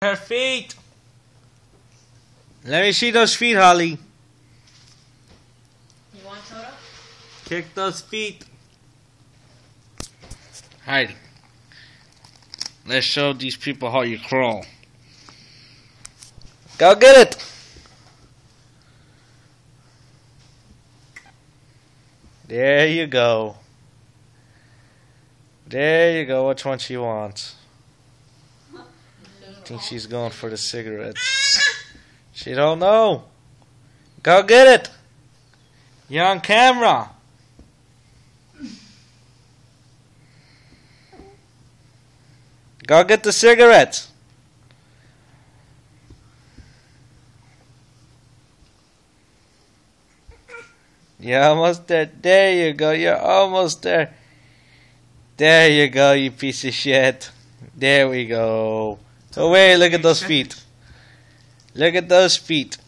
Her feet. Let me see those feet, Holly. You want soda? Kick those feet. Heidi. Let's show these people how you crawl. Go get it. There you go. There you go. Which one she wants? I think she's going for the cigarettes. She don't know. Go get it. You're on camera. Go get the cigarettes. You're almost there. There you go. You're almost there. There you go, you piece of shit. There we go. So wait, look at those feet. Look at those feet.